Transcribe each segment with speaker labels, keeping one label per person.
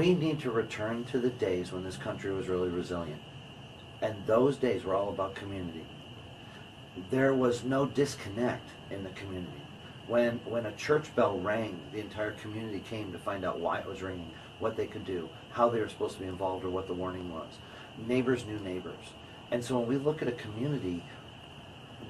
Speaker 1: We need to return to the days when this country was really resilient. And those days were all about community. There was no disconnect in the community. When a church bell rang, the entire community came to find out why it was ringing, what they could do, how they were supposed to be involved, or what the warning was. Neighbors knew neighbors. And so when we look at a community,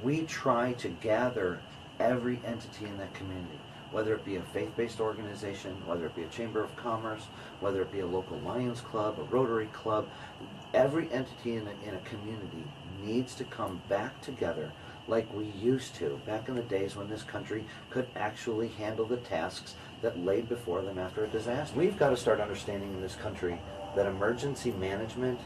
Speaker 1: we try to gather every entity in that community, whether it be a faith-based organization, whether it be a chamber of commerce, whether it be a local Lions Club, a Rotary Club. Every entity in a community needs to come back together like we used to back in the days when this country could actually handle the tasks that laid before them after a disaster. We've got to start understanding in this country that emergency management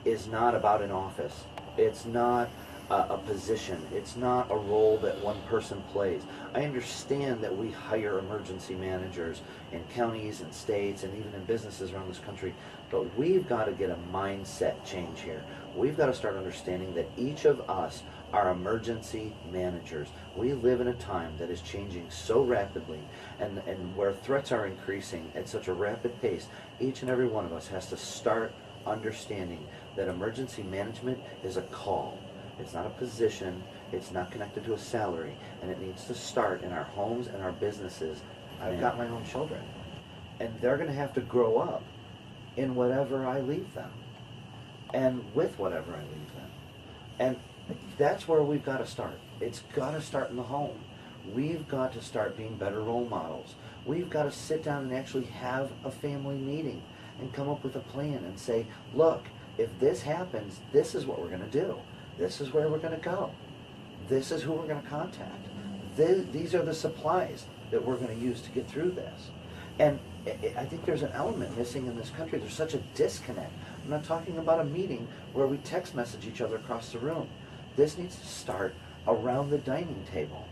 Speaker 1: is not about an office. It's not a position. It's not a role that one person plays. I understand that we hire emergency managers in counties and states and even in businesses around this country, but we've got to get a mindset change here. We've got to start understanding that each of us are emergency managers. We live in a time that is changing so rapidly and where threats are increasing at such a rapid pace. Each and every one of us has to start understanding that emergency management is a call. It's not a position, it's not connected to a salary, and it needs to start in our homes and our businesses. I've got my own children, and they're going to have to grow up in whatever I leave them, and with whatever I leave them. And that's where we've got to start. It's got to start in the home. We've got to start being better role models. We've got to sit down and actually have a family meeting and come up with a plan and say, look, if this happens, this is what we're going to do. This is where we're going to go. This is who we're going to contact. These are the supplies that we're going to use to get through this. And I think there's an element missing in this country. There's such a disconnect. I'm not talking about a meeting where we text message each other across the room. This needs to start around the dining table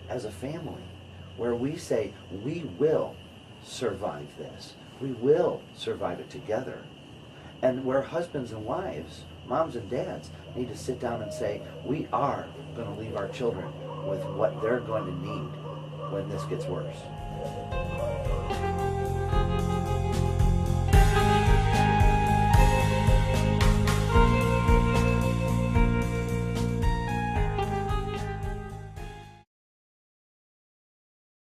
Speaker 1: as a family, where we say, we will survive this. We will survive it together. And where husbands and wives, moms and dads, need to sit down and say, we are going to leave our children with what they're going to need when this gets worse.